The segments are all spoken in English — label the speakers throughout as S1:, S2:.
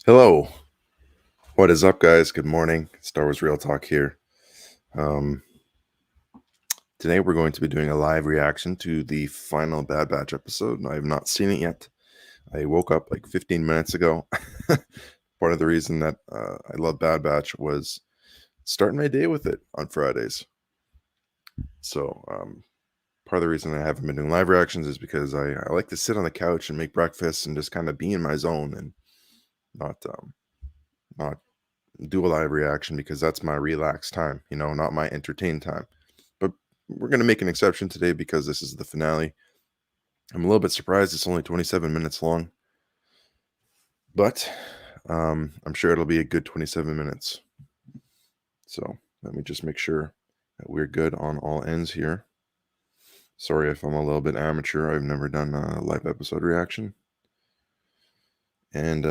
S1: Hello, what is up, guys? Good morning. Star Wars Real Talk here. Um, Today we're going to be doing a live reaction to the final Bad Batch episode. I have not seen it yet. I woke up like 15 minutes ago. Part of the reason that I love Bad Batch was starting my day with it on Fridays. So part of the reason I haven't been doing live reactions is because I like to sit on the couch and make breakfast and just kind of be in my zone and not do a live reaction because that's my relaxed time, not my entertain time. But we're going to make an exception today because this is the finale. I'm a little bit surprised it's only 27 minutes long, but I'm sure it'll be a good 27 minutes. So let me just make sure that we're good on all ends here. Sorry if I'm a little bit amateur. I've never done a live episode reaction. And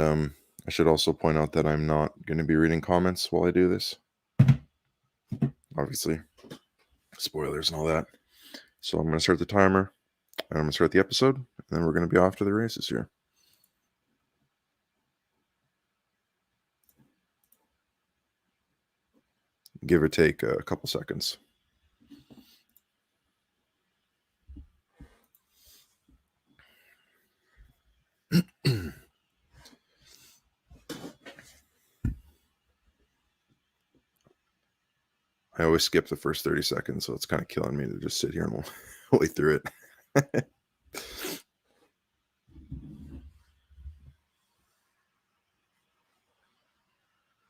S1: I should also point out that I'm not going to be reading comments while I do this. Obviously, spoilers and all that. So I'm going to start the timer, and I'm going to start the episode, and then we're going to be off to the races here. Give or take a couple seconds. I always skip the first 30 seconds, so it's kind of killing me to just sit here and wait through it.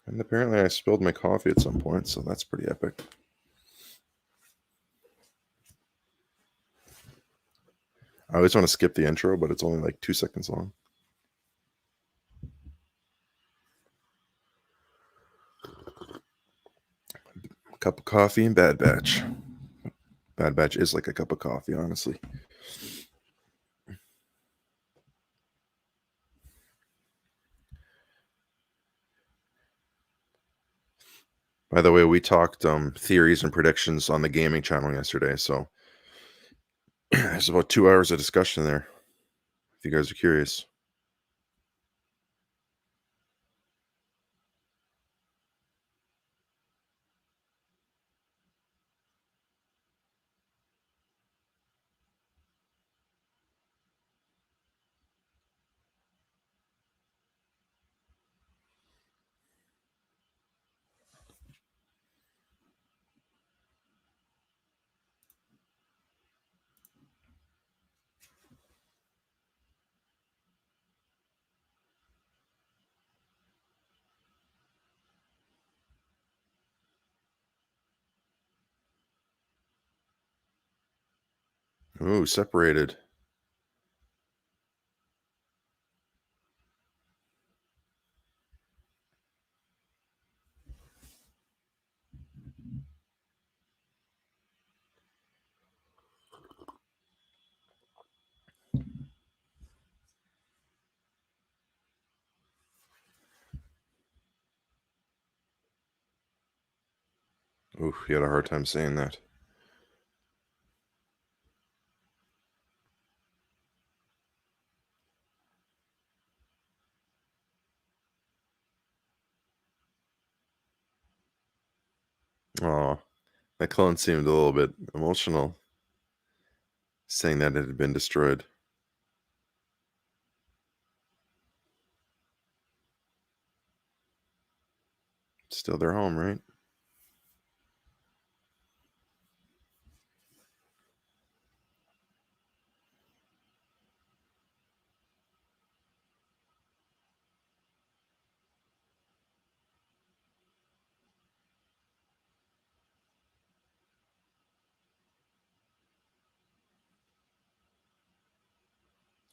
S1: And apparently I spilled my coffee at some point, so that's pretty epic. I always want to skip the intro, but it's only like 2 seconds long. Cup of coffee and Bad Batch. Bad Batch is like a cup of coffee, honestly. By the way, we talked theories and predictions on the gaming channel yesterday, so there's about 2 hours of discussion there, if you guys are curious. Ooh, separated. Ooh, you had a hard time saying that. Oh, that clone seemed a little bit emotional, saying that it had been destroyed. Still their home, right?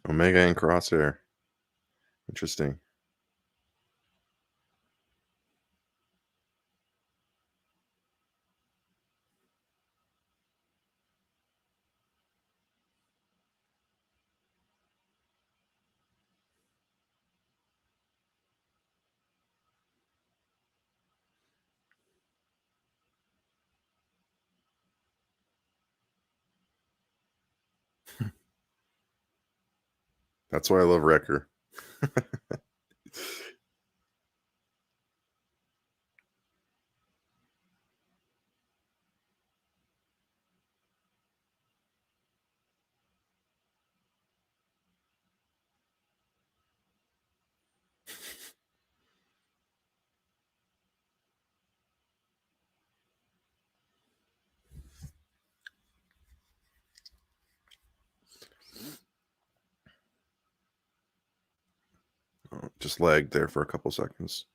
S1: Omega and Crosshair. Interesting. That's why I love Wrecker. just lagged there for a couple seconds.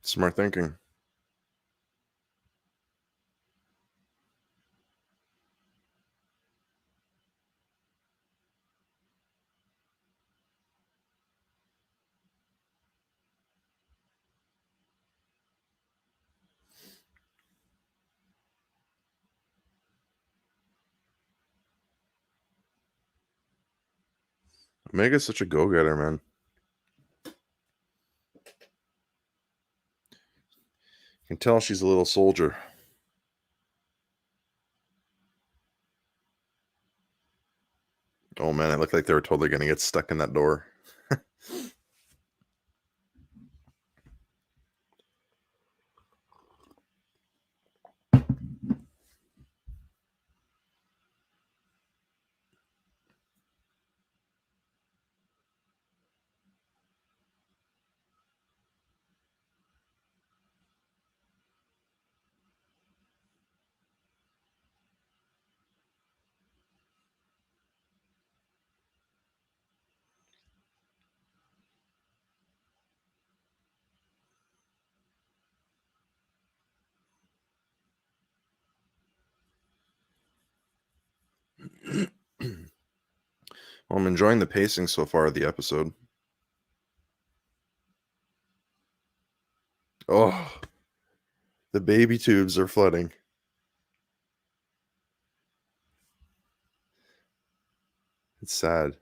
S1: Smart thinking. Omega's such a go-getter, man. You can tell she's a little soldier. Oh man, it looked like they were totally going to get stuck in that door. Well, I'm enjoying the pacing so far of the episode. Oh, the baby tubes are flooding. It's sad.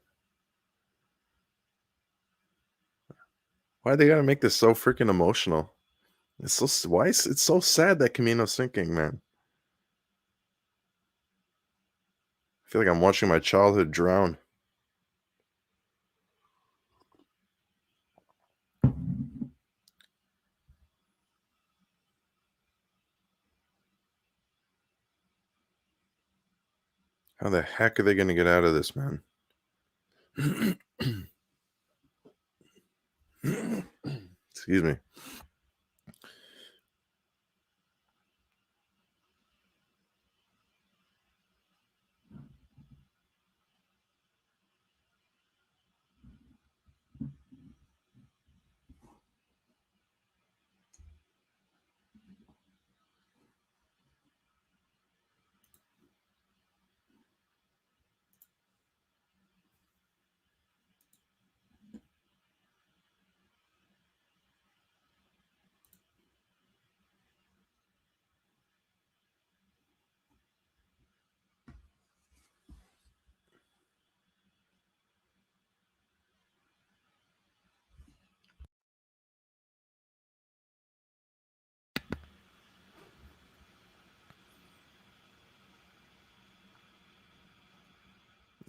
S1: Why they gotta make this so freaking emotional? It's so why is it's so sad that Camino's sinking, man. I feel like I'm watching my childhood drown. How the heck are they gonna get out of this, man? Excuse me.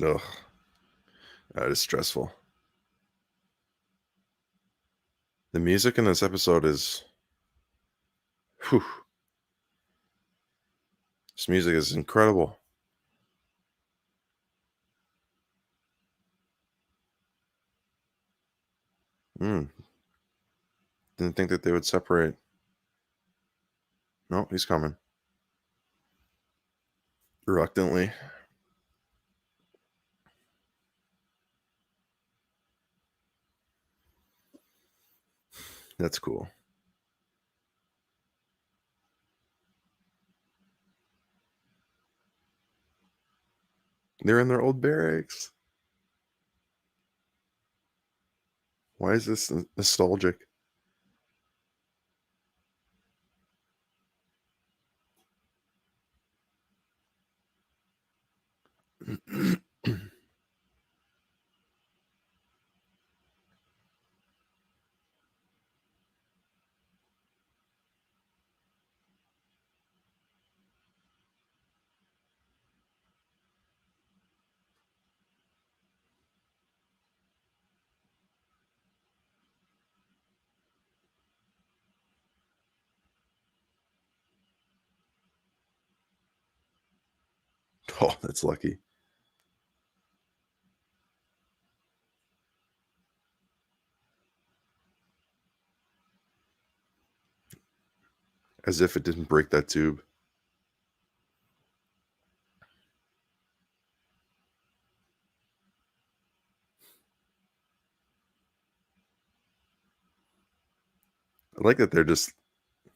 S1: Ugh, that is stressful. The music in this episode is, whew, this music is incredible. Didn't think that they would separate. No, he's coming. Reluctantly. That's cool. They're in their old barracks. Why is this nostalgic? Oh, that's lucky. As if it didn't break that tube. I like that they're just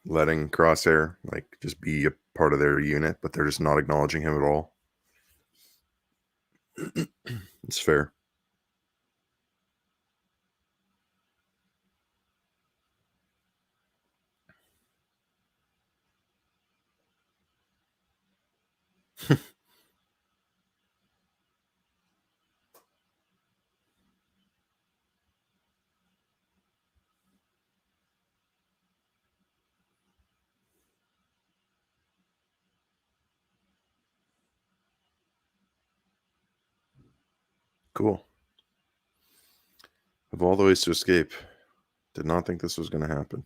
S1: letting Crosshair like just be a part of their unit, but they're just not acknowledging him at all. It's fair. Cool. Of all the ways to escape, did not think this was going to happen.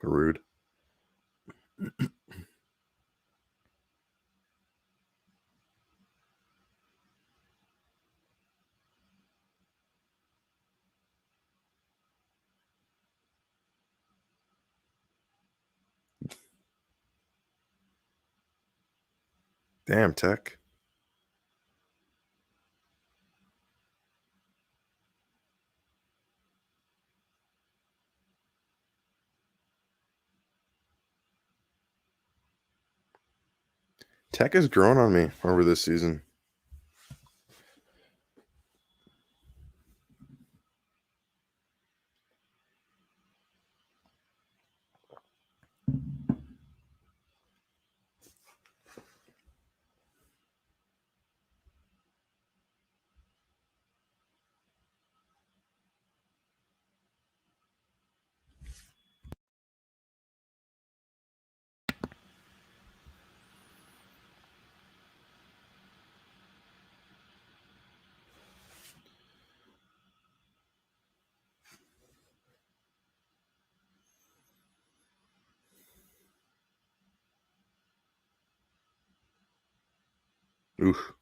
S1: Rude. Damn, Tech. Tech has grown on me over this season. Oof.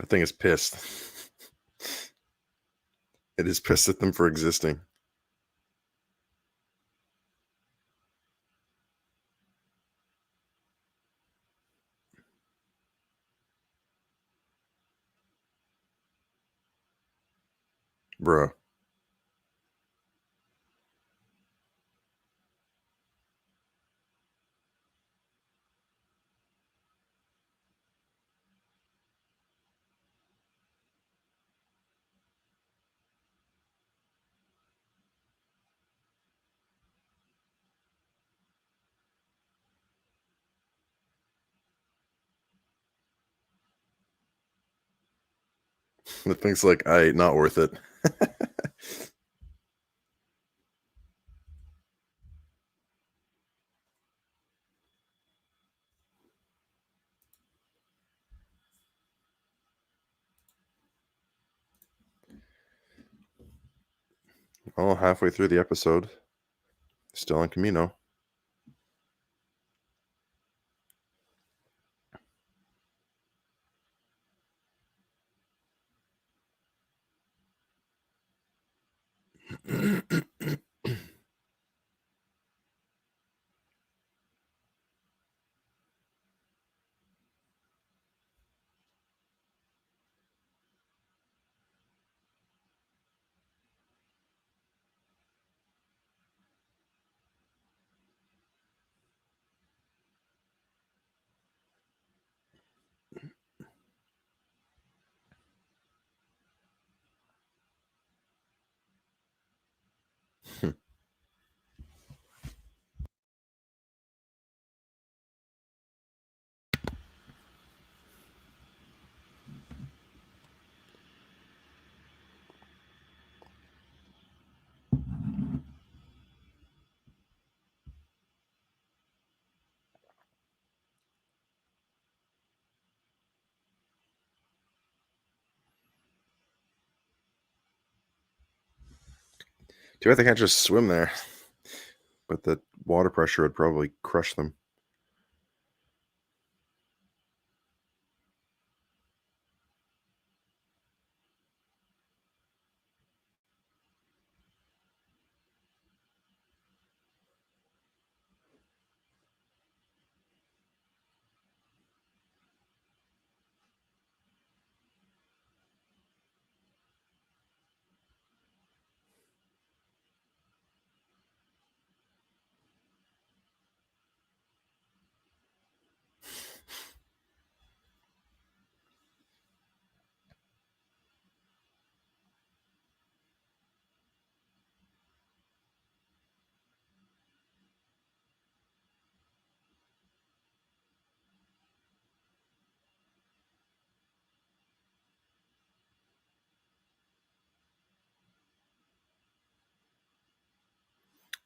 S1: I think it's pissed. It is pissed at them for existing. Bro. The thing's like, not worth it. Oh, halfway through the episode. Still on Camino. Too bad they can't just swim there, but the water pressure would probably crush them.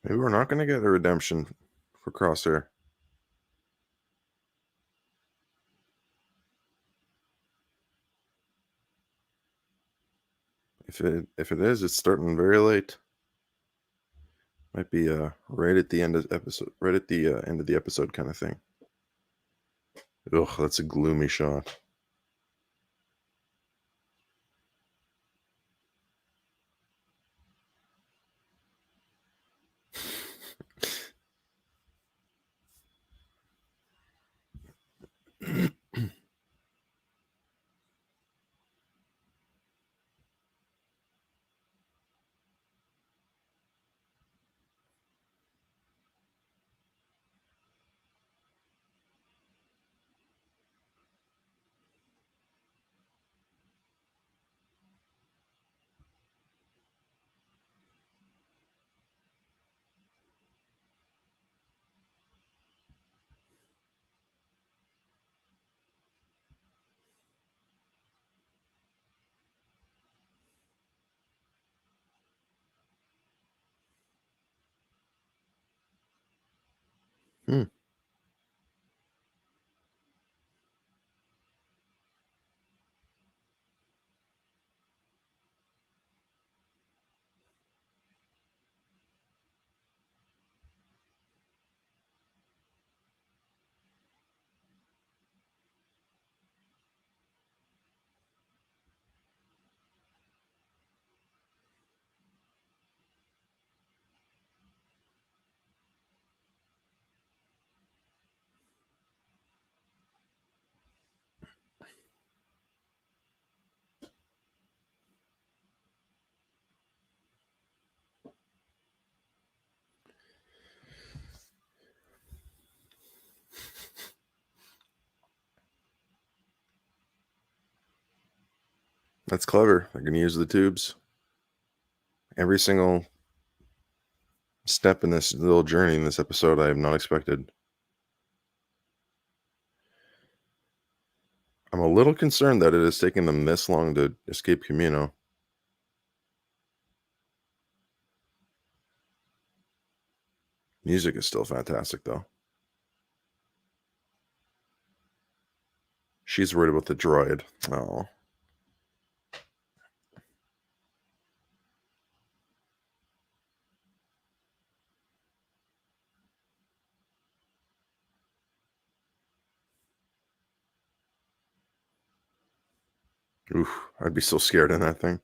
S1: Maybe we're not going to get a redemption for Crosshair. If it is, it's starting very late. Might be right at the end of the episode, right at the end of the episode kind of thing. Ugh, that's a gloomy shot. Hmm. That's clever. They're going to use the tubes. Every single step in this little journey in this episode, I have not expected. I'm a little concerned that it has taken them this long to escape Camino. Music is still fantastic, though. She's worried about the droid. Oh. Oof, I'd be so scared in that thing.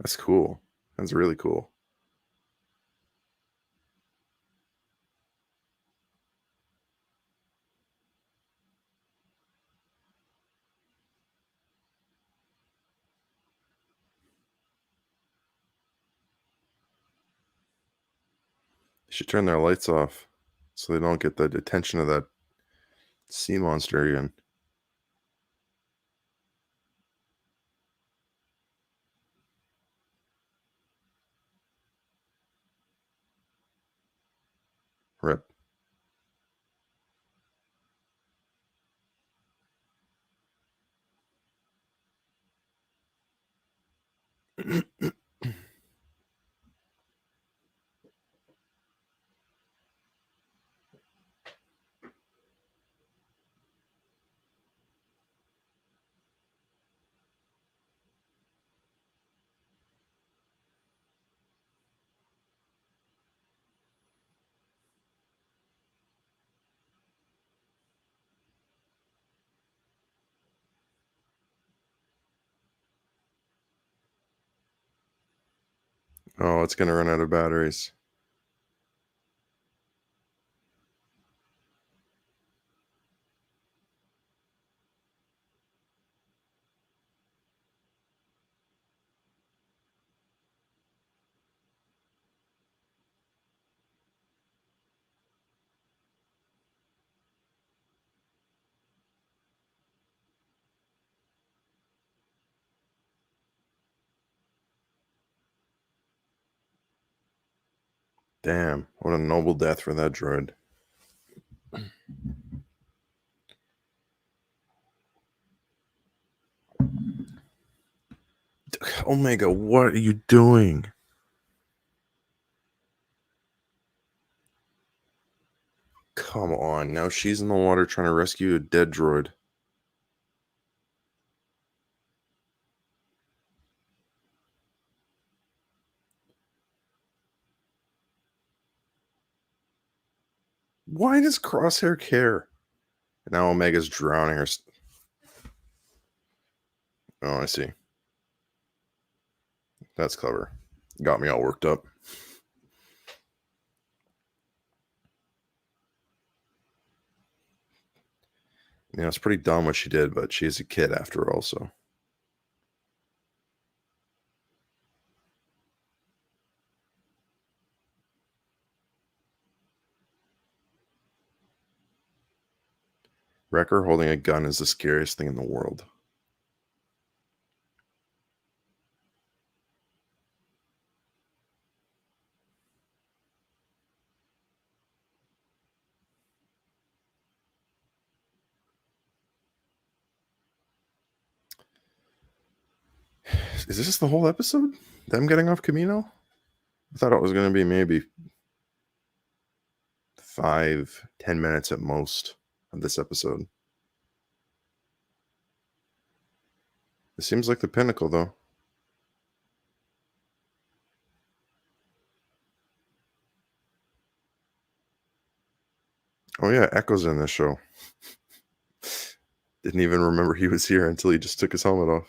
S1: That's cool. That's really cool. They should turn their lights off so they don't get the attention of that sea monster again. Rip. Oh, it's gonna run out of batteries. Damn, what a noble death for that droid. Omega, what are you doing? Come on, now she's in the water trying to rescue a dead droid. Why does Crosshair care? Now Omega's drowning her. Oh, I see. That's clever. Got me all worked up. You know, it's pretty dumb what she did, but she's a kid after all, so. Wrecker holding a gun is the scariest thing in the world. Is this the whole episode? Them getting off Camino? I thought it was going to be maybe 5-10 minutes at most of this episode. It seems like the pinnacle, though. Oh, yeah, Echo's in this show. Didn't even remember he was here until he just took his helmet off.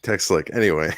S1: Text like, anyway.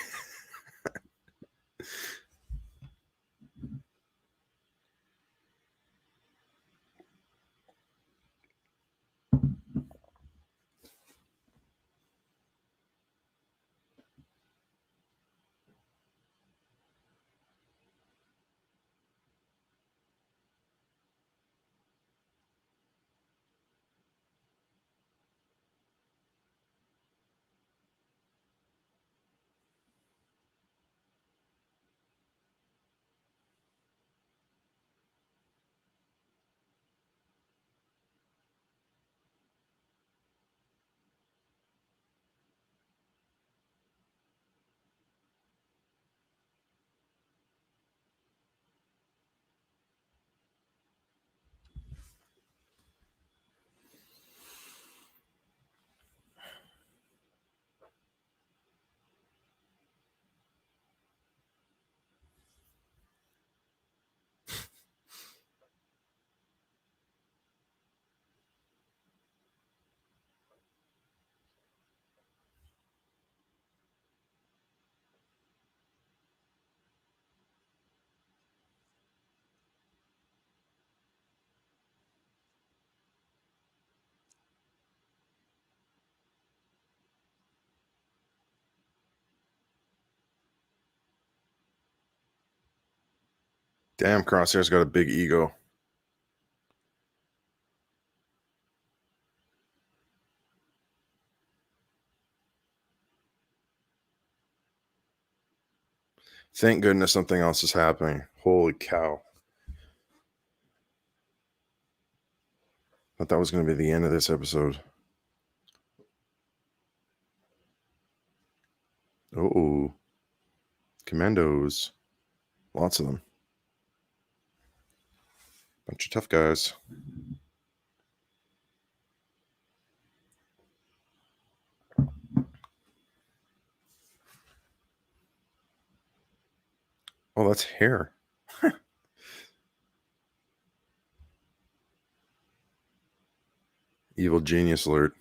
S1: Damn, Crosshair's got a big ego. Thank goodness something else is happening. Holy cow. Thought that was going to be the end of this episode. Oh, commandos. Lots of them. Bunch of tough guys. Oh, that's hair. Evil genius alert.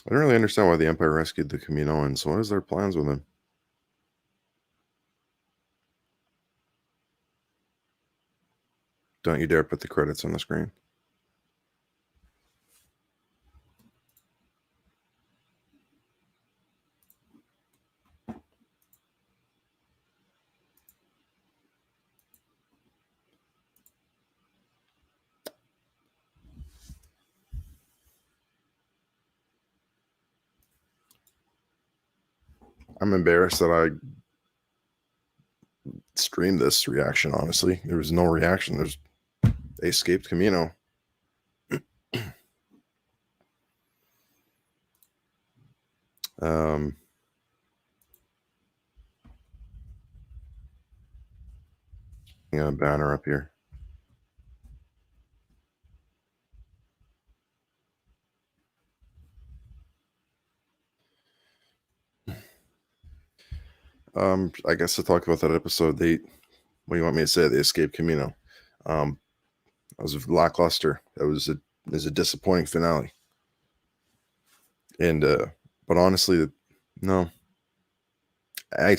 S1: I don't really understand why the Empire rescued the Kaminoans. What is their plans with them? Don't you dare put the credits on the screen. I'm embarrassed that I streamed this reaction, honestly. There was no reaction. They escaped Camino. Um, a banner up here. I guess to talk about that episode, what do you want me to say? They escaped Camino. That was lackluster. That was a disappointing finale. And but honestly, no. I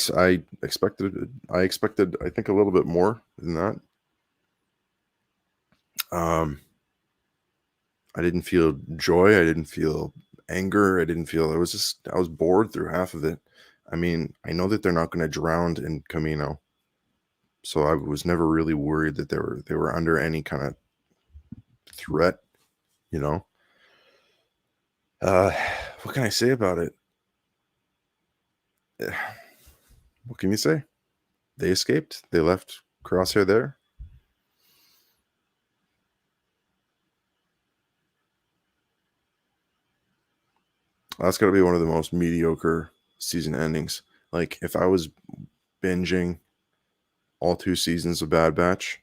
S1: expected I think a little bit more than that. I didn't feel joy. I didn't feel anger. I was bored through half of it. I mean, I know that they're not going to drown in Camino, so I was never really worried that they were under any kind of threat. You know, uh, what can I say about it? What can you say? They escaped. They left Crosshair there. That's got to be one of the most mediocre season endings. Like, if I was binging all 2 seasons of Bad Batch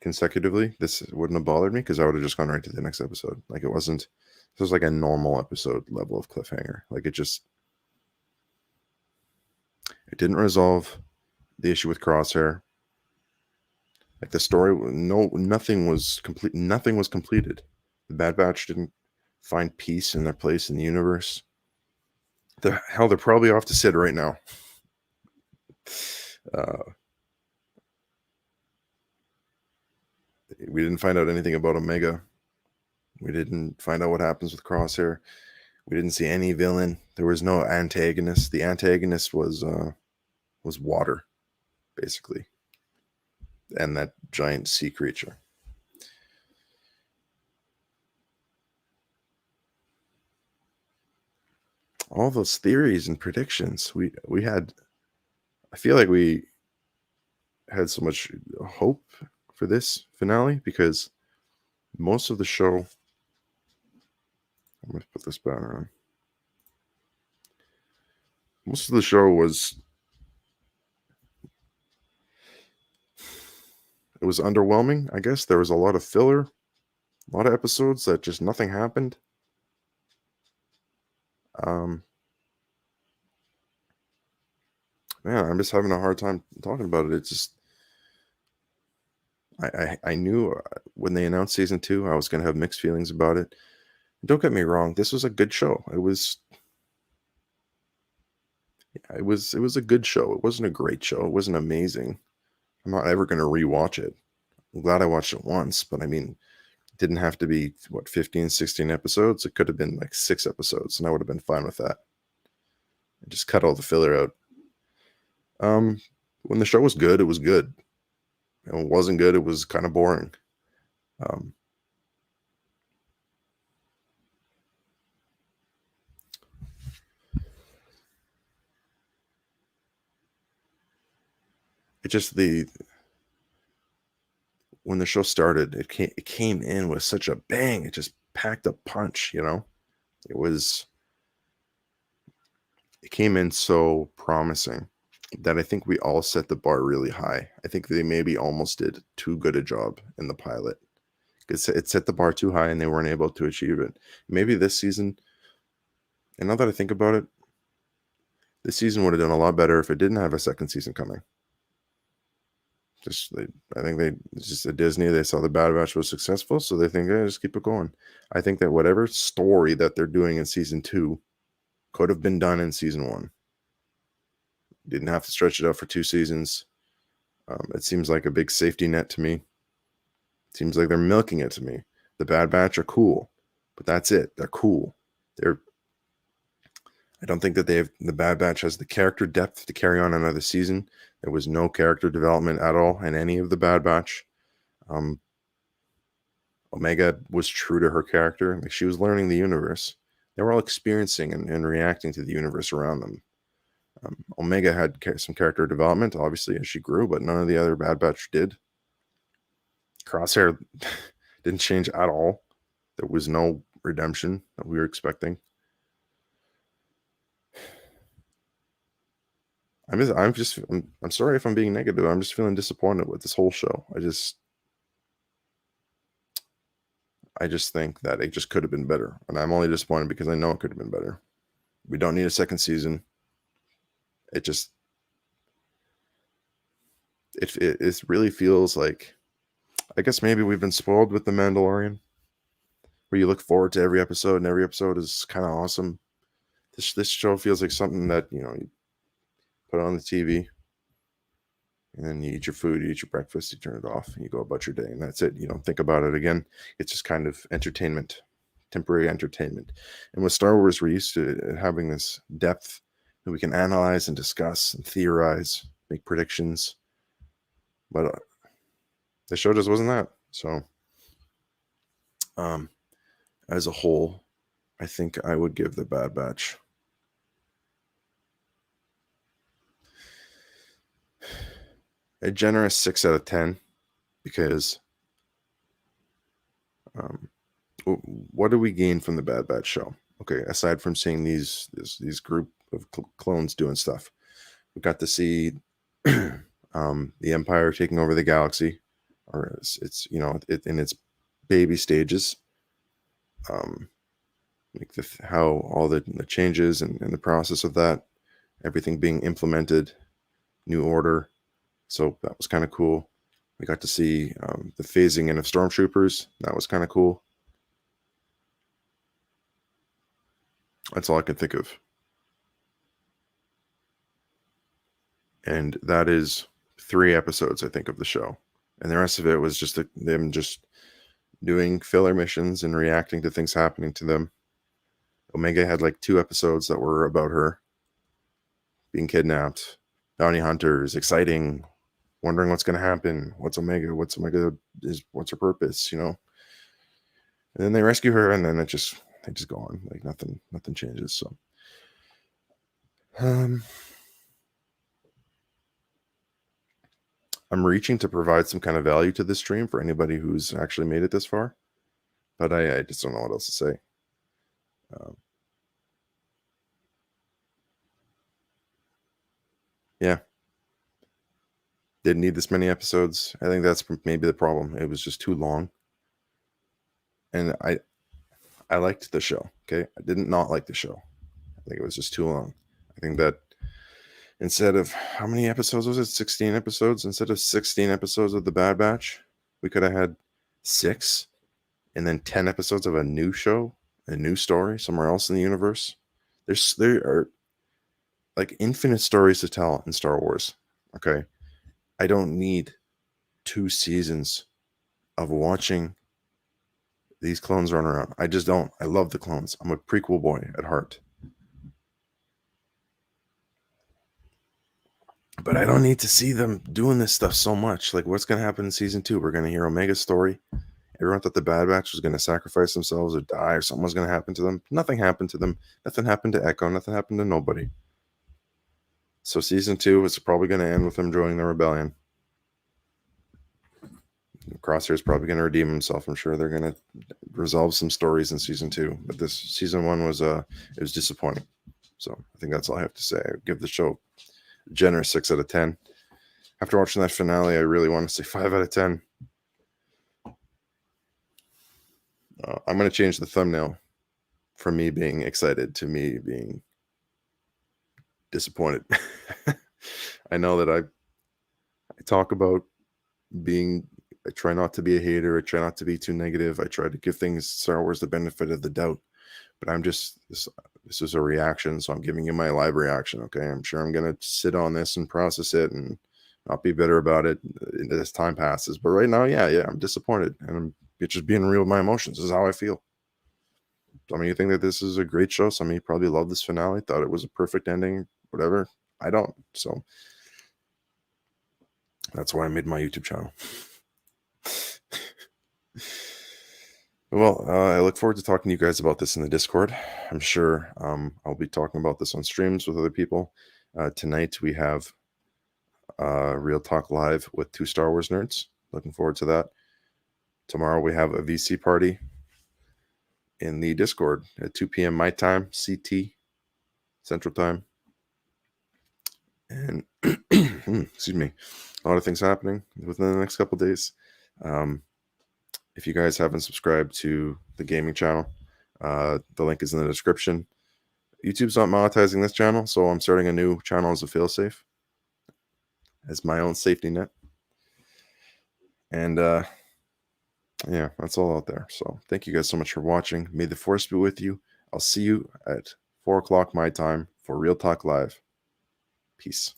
S1: consecutively, this wouldn't have bothered me because I would have just gone right to the next episode. Like, this was like a normal episode level of cliffhanger. Like, it didn't resolve the issue with Crosshair. Like, the story, nothing was complete. Nothing was completed. The Bad Batch didn't find peace in their place in the universe. They're probably off to Sid right now. We didn't find out anything about Omega. We didn't find out what happens with Crosshair. We didn't see any villain. There was no antagonist. The antagonist was water, basically, and that giant sea creature. All those theories and predictions we had. I feel like we had so much hope for this finale because most of the show. I'm going to put this banner on. Most of the show was underwhelming. I guess there was a lot of filler, a lot of episodes that just nothing happened. Man, I'm just having a hard time talking about it. It's just I knew when they announced season 2, I was going to have mixed feelings about it. Don't get me wrong, this was a good show. It was a good show. It wasn't a great show. It wasn't amazing. I'm not ever going to rewatch it. I'm glad I watched it once, but I mean, it didn't have to be 15, 16 episodes. It could have been like 6 episodes, and I would have been fine with that. And just cut all the filler out. When the show was good, it was good. And when it wasn't good, it was kind of boring. It just when the show started, it came in with such a bang. It just packed a punch, you know. It came in so promising that I think we all set the bar really high. I think they maybe almost did too good a job in the pilot It set the bar too high and they weren't able to achieve it. Maybe this season, and now that I think about it, this season would have done a lot better if it didn't have a second season coming. I think it's just at Disney, they saw the Bad Batch was successful, so they think, just keep it going. I think that whatever story that they're doing in season 2 could have been done in season 1. Didn't have to stretch it out for 2 seasons. It seems like a big safety net to me. It seems like they're milking it to me. The Bad Batch are cool, but that's it. They're cool. I don't think that the Bad Batch has the character depth to carry on another season. There was no character development at all in any of the Bad Batch. Omega was true to her character. Like, she was learning the universe. They were all experiencing and reacting to the universe around them. Omega had some character development, obviously, as she grew, but none of the other Bad Batch did. Crosshair didn't change at all. There was no redemption that we were expecting. I'm sorry if I'm being negative. I'm just feeling disappointed with this whole show. I just think that it just could have been better. And I'm only disappointed because I know it could have been better. We don't need a second season. It really feels like, I guess maybe we've been spoiled with The Mandalorian, where you look forward to every episode and every episode is kind of awesome. This show feels like something that, you put on the TV and then you eat your food, you eat your breakfast, you turn it off, and you go about your day, and that's it. You don't think about it again. It's just kind of entertainment, temporary entertainment. And with Star Wars, we're used to having this depth that we can analyze and discuss and theorize, make predictions. But the show just wasn't that. So, as a whole, I think I would give the Bad Batch a generous 6 out of 10, because what do we gain from the Bad Batch show? Okay, aside from seeing these group of clones doing stuff, we got to see the Empire taking over the galaxy, or it's in its baby stages. Like how all the changes and the process of that, everything being implemented, new order. So that was kind of cool. We got to see the phasing in of stormtroopers. That was kind of cool. That's all I can think of. And that is 3 episodes, I think, of the show. And the rest of it was just them just doing filler missions and reacting to things happening to them. Omega had like 2 episodes that were about her being kidnapped. Bounty hunters, exciting, wondering what's going to happen. What's Omega? What's her purpose? And then they rescue her, and then they just go on. Like nothing changes. So, I'm reaching to provide some kind of value to this stream for anybody who's actually made it this far, but I just don't know what else to say. Yeah. Didn't need this many episodes. I think that's maybe the problem. It was just too long. And I liked the show. Okay. I didn't not like the show. I think it was just too long. I think that instead of, how many episodes was it? 16 episodes? Instead of 16 episodes of The Bad Batch, we could have had 6 and then 10 episodes of a new show, a new story somewhere else in the universe. There are like infinite stories to tell in Star Wars. Okay. I don't need 2 seasons of watching these clones run around. I just don't. I love the clones. I'm a prequel boy at heart. But I don't need to see them doing this stuff so much. Like, what's going to happen in season 2? We're going to hear Omega's story. Everyone thought the Bad Batch was going to sacrifice themselves or die, or something was going to happen to them. Nothing happened to them. Nothing happened to Echo. Nothing happened to nobody. So season 2 is probably going to end with them joining the rebellion. Crosshair's probably going to redeem himself. I'm sure they're going to resolve some stories in season 2. But this season 1 was it was disappointing. So I think that's all I have to say. I give the show a generous 6 out of 10. After watching that finale, I really want to say 5 out of 10. I'm going to change the thumbnail from me being excited to me being disappointed. I know that I talk about I try not to be a hater. I try not to be too negative. I try to give things Star Wars the benefit of the doubt. But this is a reaction, so I'm giving you my live reaction. Okay, I'm sure I'm gonna sit on this and process it and not be bitter about it as time passes. But right now, yeah, I'm disappointed, and I'm just being real with my emotions. This is how I feel. Some of you think that this is a great show. Some of you probably love this finale, thought it was a perfect ending, whatever. I don't. So that's why I made my YouTube channel. Well, I look forward to talking to you guys about this in the Discord. I'm sure I'll be talking about this on streams with other people. Tonight we have Real Talk Live with 2 Star Wars nerds. Looking forward to that. Tomorrow we have a VC party in the Discord at 2 p.m. my time, CT, Central Time. And excuse me, a lot of things happening within the next couple days. If you guys haven't subscribed to the gaming channel, the link is in the description. YouTube's not monetizing this channel, so I'm starting a new channel as a failsafe, as my own safety net. And yeah, that's all out there. So thank you guys so much for watching. May the Force be with you. I'll see you at 4 o'clock my time for Real Talk Live. Peace.